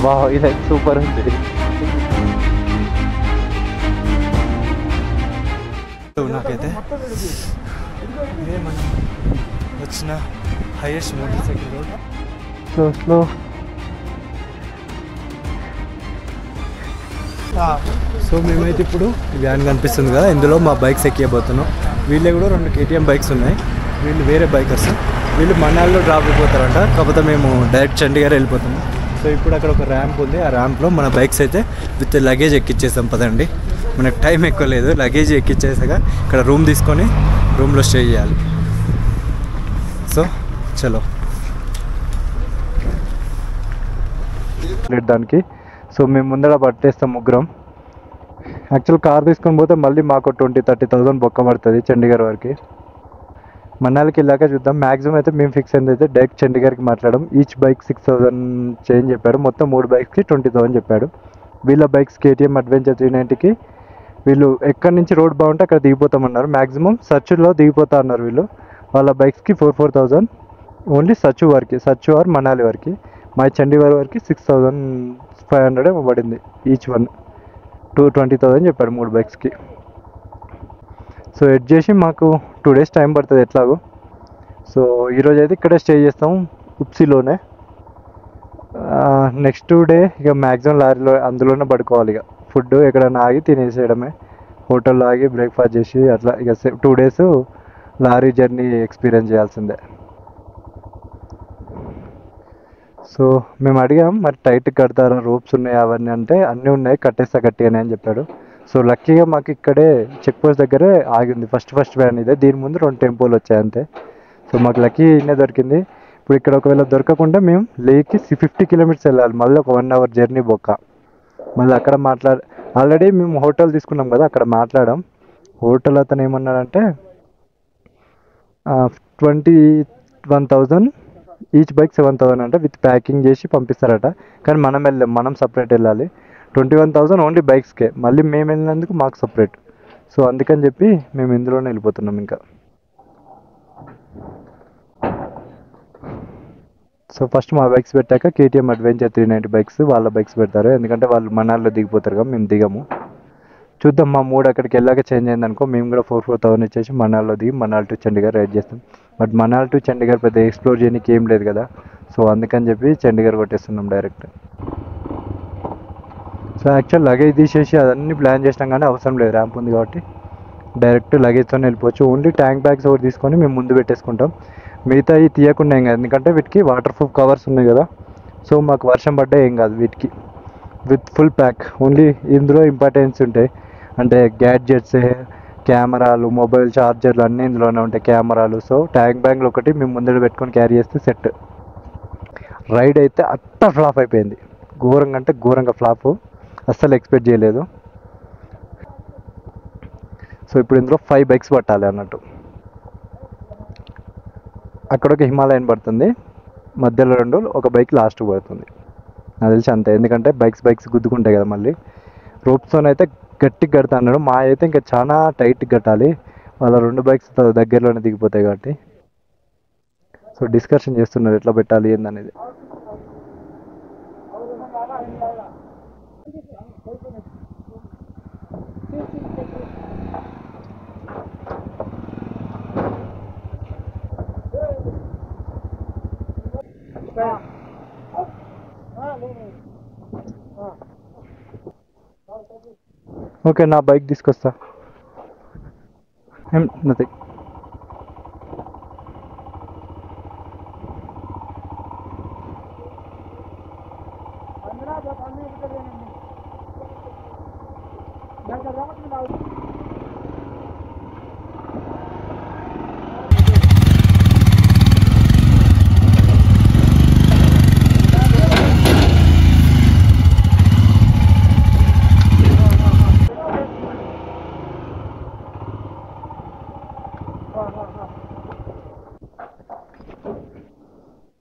Wow ఇది super ఉంది. నాకైతే ఇదే మనం వచ్చిన highest motor cycle road. Slow slow. So మేమైతే ఇప్పుడు వ్యాన్ కనిపిస్తుంది కదా, ఇందులో మా బైక్స్ ఎక్కిపోతున్నాం. వీళ్ళే కూడా 2 KTM బైక్స్ ఉన్నాయి. వీళ్ళు వేరే బైకర్స్, వీళ్ళు మనాల్లో డ్రాప్ అయిపోతారంట. కాకపోతే మేము డైరెక్ట్ చండీగఢ్ వెళ్ళిపోతాము. సో ఇప్పుడు అక్కడ ఒక ర్యాంప్ ఉంది, ఆ ర్యాంప్లో మన బైక్స్ అయితే విత్ లగేజ్ ఎక్కిచ్చేస్తాం. పదండి, మనకు టైం ఎక్కువ లేదు. లగేజ్ ఎక్కిచ్చేసాక ఇక్కడ రూమ్ తీసుకొని రూమ్లో స్టే చేయాలి. సో చలో దానికి. సో మేము ముందర పట్టేస్తాం ముగ్గురం. యాక్చువల్ కార్ తీసుకొని పోతే మళ్ళీ మాకు 20-30,000 బొక్క పడుతుంది చండీగఢ్ వరకు. మనాలికి వెళ్ళాక చూద్దాం. మ్యాక్సిమం అయితే మేము ఫిక్స్ అయింది అయితే డైరెక్ట్ చండీగఢ్కి మాట్లాడడం. ఈచ్ బైక్ 6,000 చేంజ్ చెప్పాడు. మొత్తం 3 బైక్స్కి 20,000 చెప్పాడు. వీళ్ళ బైక్స్ KTM అడ్వెంచర్ 390కి వీళ్ళు ఎక్కడి నుంచి రోడ్ బాగుంటే అక్కడ దిగిపోతామన్నారు. మ్యాక్సిమం సచ్చులో దిగిపోతా అన్నారు వీళ్ళు. వాళ్ళ బైక్స్కి 4,000 ఓన్లీ సచ్చు వరకు, సచ్చు ఆర్ మనాలి వరకు. మా చండీగఢ్ వరకు 6,500 పడింది ఈచ్ వన్. 20,000 చెప్పాడు 3 బైక్స్కి. సో ఎడ్ చేసి మాకు 2 days టైం పడుతుంది ఎట్లాగో. సో ఈరోజు అయితే ఇక్కడే స్టే చేస్తాం ఉప్సీలోనే. నెక్స్ట్ డే ఇక మ్యాక్సిమం లారీలో అందులోనే పడుకోవాలి. ఇక ఫుడ్ ఎక్కడైనా ఆగి తినేసేయడమే, హోటల్లో ఆగి బ్రేక్ఫాస్ట్ చేసి అట్లా. ఇక 2 days లారీ జర్నీ ఎక్స్పీరియన్స్ చేయాల్సిందే. సో మేము అడిగాం మరి టైట్ కడతారా, రోప్స్ ఉన్నాయి అవన్నీ అంటే అన్నీ ఉన్నాయి, కట్టేస్తా గట్టిగానే అని చెప్పాడు. సో లక్కీగా మాకు ఇక్కడే చెక్ పోస్ట్ దగ్గరే ఆగింది ఫస్ట్ వ్యాన్. ఇదే దీని ముందు 2 టెంపోలు వచ్చాయి అంతే. సో మాకు లక్కీ ఇన్నే దొరికింది. ఇప్పుడు ఇక్కడ ఒకవేళ దొరకకుండా మేము లేకి 50 kilometers వెళ్ళాలి, మళ్ళీ ఒక 1 hour జర్నీ బొక్క. మళ్ళీ అక్కడ ఆల్రెడీ మేము హోటల్ తీసుకున్నాం కదా, అక్కడ మాట్లాడాం. హోటల్ అతను ఏమన్నాడంటే 21,000 ఈచ్ బైక్ 7,000 అంట, విత్ ప్యాకింగ్ చేసి పంపిస్తారట. కానీ మనం వెళ్ళాం, మనం సపరేట్ వెళ్ళాలి. 21,000 ఓన్లీ బైక్స్కే, మళ్ళీ మేము వెళ్ళినందుకు మాకు సపరేట్. సో అందుకని చెప్పి మేము ఇందులోనే వెళ్ళిపోతున్నాం ఇంకా. సో ఫస్ట్ మా బైక్స్ పెట్టాక KTM అడ్వెంచర్ 390 బైక్స్ వాళ్ళ బైక్స్ పెడతారు. ఎందుకంటే వాళ్ళు మనాల్లో దిగిపోతారు కదా, మేము దిగము. చూద్దాం, మా మూడు అక్కడికి వెళ్ళాక చేంజ్ అయిందనుకో మేము కూడా 4,000 ఇచ్చేసి మనాల్లో దిగి మనాలి టు చండీగఢ్ రైడ్ చేస్తాం. బట్ మనాలి టు చండీగఢ్ పెద్ద ఎక్స్ప్లోర్ చేయడానికి ఏం లేదు కదా. సో అందుకని చెప్పి చండీగఢ్ కొట్టేస్తున్నాం డైరెక్ట్. సో యాక్చువల్ లగేజ్ తీసేసి అదన్నీ ప్లాన్ చేసినాం కానీ అవసరం లేదు, ర్యాంప్ ఉంది కాబట్టి డైరెక్ట్ లగేజ్తోనే వెళ్ళిపోవచ్చు. ఓన్లీ ట్యాంక్ బ్యాగ్స్ ఒకటి తీసుకొని మేము ముందు పెట్టేసుకుంటాం. మిగతా ఇవి తీయకుండా ఏం కాదు, ఎందుకంటే వీటికి వాటర్ ప్రూఫ్ కవర్స్ ఉన్నాయి కదా. సో మాకు వర్షం పడ్డా ఏం కాదు వీటికి. With full pack. ఓన్లీ ఇందులో ఇంపార్టెన్స్ ఉంటాయి అంటే గ్యాడ్జెట్స్, కెమెరాలు, మొబైల్ ఛార్జర్లు అన్నీ ఇందులోనే ఉంటాయి, కెమెరాలు. సో ట్యాంక్ బ్యాగ్లు ఒకటి మేము ముందర పెట్టుకొని క్యారీ చేస్తే సెట్. రైడ్ అయితే అట్ట ఫ్లాప్ అయిపోయింది, ఘోరంగా అంటే ఘోరంగా ఫ్లాప్. అస్సలు ఎక్స్పెక్ట్ చేయలేదు. సో ఇప్పుడు ఇందులో 5 బైక్స్ పట్టాలి అన్నట్టు. అక్కడ ఒక హిమాలయన్ పడుతుంది, మధ్యలో 2, ఒక బైక్ లాస్ట్ పడుతుంది నాకు తెలిసి అంతే. ఎందుకంటే బైక్స్ గుద్దుకుంటాయి కదా మళ్ళీ. రోప్స్తోనైతే గట్టిగా కడతా అన్నాడు. మా అయితే ఇంకా చాలా టైట్గా కట్టాలి, వాళ్ళ 2 బైక్స్ దగ్గరలోనే దిగిపోతాయి కాబట్టి. సో డిస్కషన్ చేస్తున్నారు ఎట్లా పెట్టాలి ఏందనేది. ఓకే, నా బైక్ తీసుకొస్తా. నథింగ్.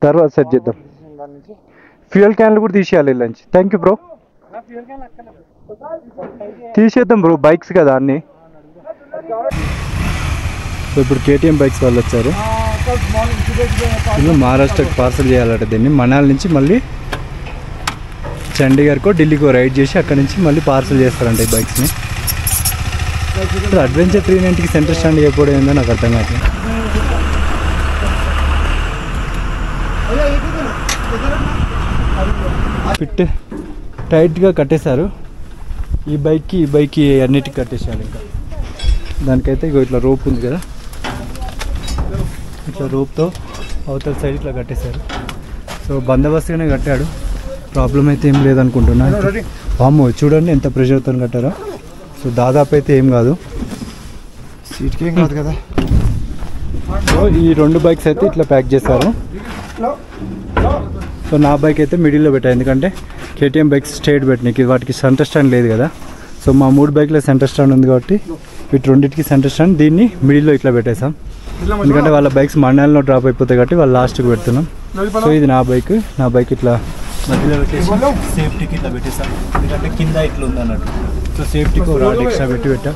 తర్వాత సెట్ చేద్దాం. ఫ్యూయల్ క్యాన్లు కూడా తీసేయాలి లంచ్. Thank you bro. తీసేద్దాం బ్రో, బైక్స్ కదా అన్నీ. సో ఇప్పుడు KTM బైక్స్ వాళ్ళు వచ్చారు. మహారాష్ట్రకి పార్సల్ చేయాలట దీన్ని. మనాలి నుంచి మళ్ళీ చండీగఢ్కో ఢిల్లీకో రైడ్ చేసి అక్కడ నుంచి మళ్ళీ పార్సల్ చేస్తారంట ఈ బైక్స్ని. అడ్వెంచర్ 390కి సెంటర్ స్టాండ్ అయిపోవడం ఏందో నాకు అర్థం కావట్లేదు. ఫిట్ టైట్గా కట్టేశారు. ఈ బైక్కి అన్నిటికీ కట్టేసారు. ఇంకా దానికైతే ఇగో ఇట్లా రోప్ ఉంది కదా, ఇట్లా రోప్తో అవతల సైడ్ ఇట్లా కట్టేశారు. సో బందోబస్తుగానే కట్టాడు, ప్రాబ్లం అయితే ఏం లేదనుకుంటున్నా. వామ్మో చూడండి ఎంత ప్రెషర్తో కట్టారో. సో దాదాపు అయితే ఏం కాదు, సీట్కి ఏం కాదు కదా. సో ఈ 2 బైక్స్ అయితే ఇట్లా ప్యాక్ చేశారు. సో నా బైక్ అయితే మిడిల్లో పెట్టాను, ఎందుకంటే కేటీఎం బైక్స్ స్ట్రైట్ పెట్టినాయి, వాటికి సెంటర్ స్టాండ్ లేదు కదా. సో మా 3 బైక్లో సెంటర్ స్టాండ్ ఉంది కాబట్టి వీటి రెండింటికి సెంటర్ స్టాండ్, దీన్ని మిడిల్లో ఇట్లా పెట్టేసాం. ఎందుకంటే వాళ్ళ బైక్స్ మండలంలో డ్రాప్ అయిపోతాయి కాబట్టి వాళ్ళు లాస్ట్కి పెడుతున్నాం. సో ఇది నా బైక్ ఇట్లా మధ్యలో పెట్టేసి సేఫ్టీకి ఇట్లా పెట్టేసాం, ఎందుకంటే కింద ఇట్లా ఉంది అన్నట్టు. సో సేఫ్టీకి ఒక రాడ్ ఎక్స్ట్రా పెట్టాం.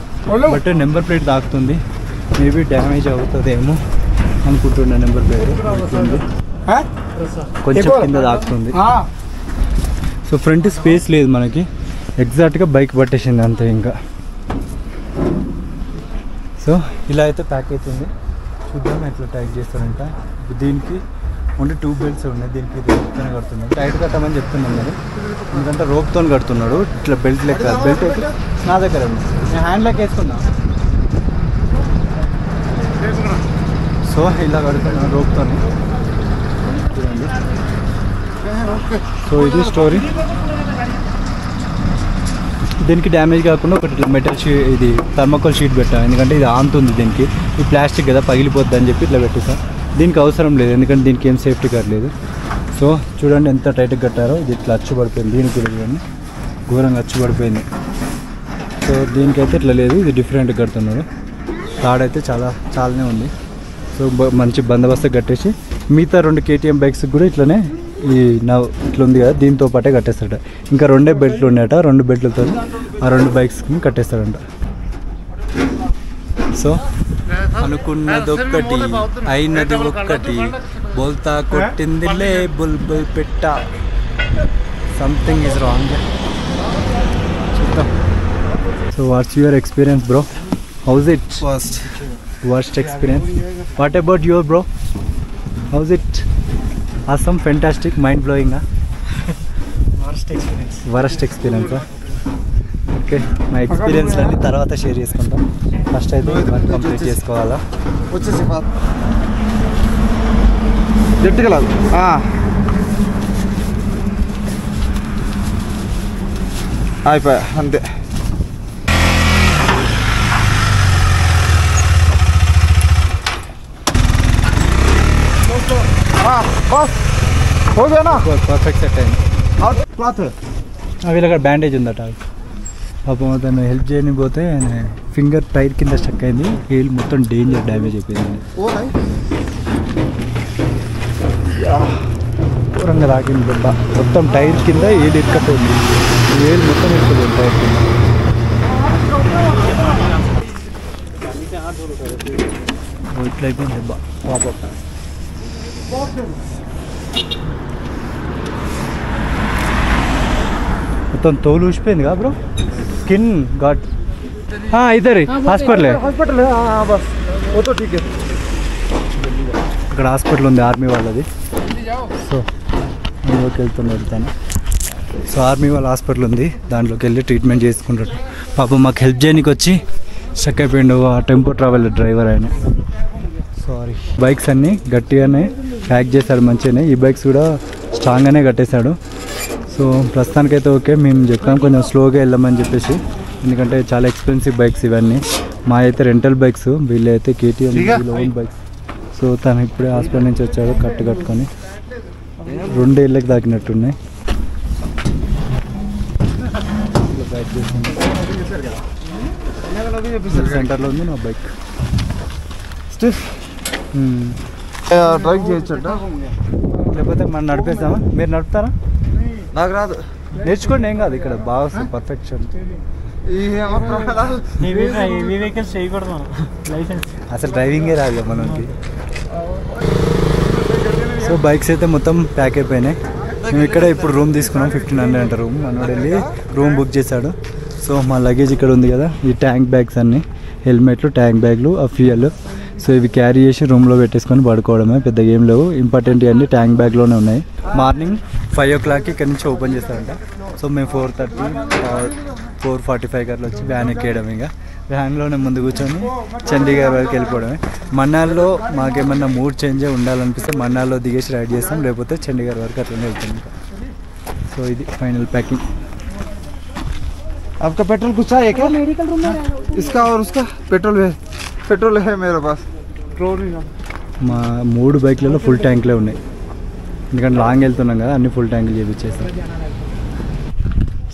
బట్ నెంబర్ ప్లేట్ తాకుతుంది, మేబీ డ్యామేజ్ అవుతుందేమో అనుకుంటున్నా. నెంబర్ ప్లేట్ కొంచెం కింద తాకుతుంది. సో ఫ్రంట్ స్పేస్ లేదు మనకి, ఎగ్జాక్ట్గా బైక్ పట్టేసింది అంతే. ఇంకా సో ఇలా అయితే ప్యాక్ అవుతుంది. చూద్దాం ఎట్లా టైట్ చేస్తారంట. దీనికి ఓన్లీ 2 బెల్ట్స్ ఉన్నాయి, దీనికి రోప్తోనే కడుతున్నాడు. టైట్ కట్టమని చెప్తున్నాను మరి, ఎందుకంటే రోప్తో కడుతున్నాడు. ఇట్లా బెల్ట్ లెక్క, బెల్ట్ అయితే నా దగ్గర ఉంది, నేను హ్యాండ్ లెక్క వేసుకున్నా. సో ఇలా కడుతున్నాను రోప్తో. చూడండి, సో ఇది స్టోరీ. దీనికి డ్యామేజ్ కాకుండా ఒకటి మెటల్ షీట్, ఇది థర్మాకోల్ షీట్ పెట్టాను, ఎందుకంటే ఇది ఆంతుంది. దీనికి ఈ ప్లాస్టిక్ కదా పగిలిపోద్ది అని చెప్పి ఇట్లా పెట్టేసాను. దీనికి అవసరం లేదు, ఎందుకంటే దీనికి ఏం సేఫ్టీ కార్ లేదు. సో చూడండి ఎంత టైట్గా కట్టారో. ఇది ఇట్లా అచ్చు పడిపోయింది, దీనికి కూడా చూడండి ఘోరంగా అచ్చు పడిపోయింది. సో దీనికైతే ఇట్లా లేదు, ఇది డిఫరెంట్గా కడుతున్నాడు. తాడైతే చాలానే ఉంది. సో మంచి బందోబస్తు కట్టేసి మిగతా 2 కేటీఎం బైక్స్కి కూడా ఇట్లనే ఈ ఇట్లా ఉంది కదా, దీంతో పాటే కట్టేస్తాడు. ఇంకా 2 బెల్ట్లు ఉన్నాయట, 2 బెల్ట్లతో ఆ 2 బైక్స్కి కట్టేస్తాడంట. సో అనుకున్నదొక్కటి అయినది ఒక్కటి, బోల్తా కొట్టిందిలే బుల్బుల్ పెట్ట. Something is wrong. చూద్దాం. So what's your experience bro? How's it? Worst experience. What about your bro? How's it? awesome, fantastic, mind blowing. Worst experience. Okay, మా ఎక్స్పీరియన్స్ అన్ని తర్వాత షేర్ చేసుకుంటాం. ఫస్ట్ అయితే వర్క్ కంప్లీట్ చేసుకోవాలా. వచ్చేసి గట్టిగా అయిపోయా అంతే. పర్ఫెక్ట్ సెట్ అయింది. క్లాత్ వీళ్ళక్కడ బ్యాండేజ్ ఉందట. పాపం అతను హెల్ప్ చేయని పోతే ఫింగర్ టైర్ కింద స్టక్ అయింది, హీల్ మొత్తం డేంజర్ డ్యామేజ్ అయిపోయింది. దూరంగా తాకింది దెబ్బ, మొత్తం టైర్ కింద ఏలు ఇరుక్కపోయింది, ఏలు మొత్తం ఇరుక్కుపోయింది టైర్ కింద. ఇట్లా అయిపోయింది దెబ్బ పాపం. మొత్తం తోలు ఊసిపోయింది కదా బ్రో, స్కిన్ ఘాట్. ఇద్దరు హాస్పిటల్ ఇక్కడ హాస్పిటల్ ఉంది ఆర్మీ వాళ్ళది. సో అందులోకి వెళ్తున్నాడు తను. సో ఆర్మీ వాళ్ళ హాస్పిటల్ ఉంది, దాంట్లోకి వెళ్ళి ట్రీట్మెంట్ చేసుకుంటాడు. పాపం మాకు హెల్ప్ చేయడానికి వచ్చి స్టక్ అయిపోయిండు ఆ టెంపో ట్రావెల్ డ్రైవర్ ఆయన. సారీ. బైక్స్ అన్నీ గట్టిగానే ప్యాక్ చేశాడు మంచిగానే, ఈ బైక్స్ కూడా స్ట్రాంగ్గానే కట్టేశాడు. సో ప్రస్తుతానికైతే ఓకే. మేము చెప్పాము కొంచెం స్లోగా వెళ్ళమని చెప్పేసి, ఎందుకంటే చాలా ఎక్స్పెన్సివ్ బైక్స్ ఇవన్నీ. మా అయితే రెంటల్ బైక్స్, వీళ్ళైతే కేటీఎం ఓన్ బైక్స్. సో తను ఇప్పుడే హాస్పిటల్ నుంచి వచ్చాడు కట్టుకొని, 2 ఏళ్ళకి దాకినట్టున్నాయి. బైక్ చేసింది సెంటర్లో ఉంది నా బైక్. డ్రైవ్ చేయొచ్చు లేకపోతే మనం నడిపేస్తామా? మీరు నడుపుతారా? నాకు రాదు, నేర్చుకోండి, ఏం కాదు. ఇక్కడ బాగా వస్తుంది పర్ఫెక్షన్. అసలు డ్రైవింగే రాదు మనకి. సో బైక్స్ అయితే మొత్తం ప్యాక్ అయిపోయినాయి. మేము ఇక్కడ ఇప్పుడు రూమ్ తీసుకున్నాం 1500 అంట రూమ్. మనోడు వెళ్ళి రూమ్ బుక్ చేశాడు. సో మా లగేజ్ ఇక్కడ ఉంది కదా, ఈ ట్యాంక్ బ్యాగ్స్ అన్నీ, హెల్మెట్లు, ట్యాంక్ బ్యాగ్లు, ఆ ఫ్యూయల్. సో ఇవి క్యారీ చేసి రూమ్లో పెట్టేసుకొని పడుకోవడమే, పెద్ద ఏం లేవు. ఇంపార్టెంట్ అన్నీ ట్యాంక్ బ్యాగ్లోనే ఉన్నాయి. మార్నింగ్ 5 o'clock ఇక్కడ నుంచి ఓపెన్ చేస్తారంట. సో మేము 4:30 4:45 అట్లా వచ్చి వ్యాన్ ఎక్కేయడం. ఇక వ్యాన్లోనే ముందు కూర్చొని చండీగఢ్ వరకు వెళ్ళిపోవడమే. మన్నాల్లో మాకేమన్నా మూడ్ చేంజ్ ఉండాలనిపిస్తే మన్నాల్లో దిగేసి రైడ్ చేస్తాం, లేకపోతే చండీగఢ్ వరకు అట్లనే వెళ్తాం. సో ఇది ఫైనల్ ప్యాకింగ్. आपका पेट्रोल कुछ है क्या? मेडिकल रूम में इसका और उसका पेट्रोल है मेरे पास. మా 3 బైక్లలో ఫుల్ ట్యాంక్లే ఉన్నాయి, ఎందుకంటే లాంగ్ వెళ్తున్నాం కదా, అన్ని ఫుల్ ట్యాంకులు చేపించేస్తాం.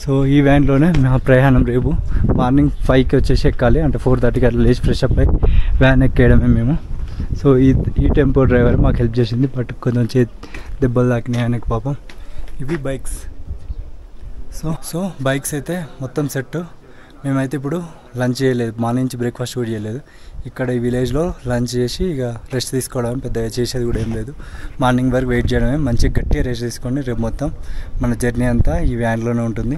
సో ఈ వ్యాన్లోనే మా ప్రయాణం. రేపు మార్నింగ్ 5కి వచ్చేసి ఎక్కాలి, అంటే 4:30కి అట్లా లేచి ఫ్రెష్ అప్ అయ్యి వ్యాన్ ఎక్కేయడమే మేము. సో ఈ టెంపో డ్రైవర్ మాకు హెల్ప్ చేసింది, బట్ కొంచెం దెబ్బలు తాకినాయి ఆయనకు పాపం. ఇవి బైక్స్. సో బైక్స్ అయితే మొత్తం సెట్. మేమైతే ఇప్పుడు లంచ్ చేయలేదు, మార్నింగ్ నుంచి బ్రేక్ఫాస్ట్ కూడా చేయలేదు. ఇక్కడ ఈ విలేజ్లో లంచ్ చేసి ఇక రెస్ట్ తీసుకోవడం, పెద్దగా చేసేది కూడా ఏం లేదు. మార్నింగ్ వరకు వెయిట్ చేయడమే. మంచిగా గట్టిగా రెస్ట్ తీసుకోండి. రేపు మొత్తం మన జర్నీ అంతా ఈ వ్యాన్లోనే ఉంటుంది.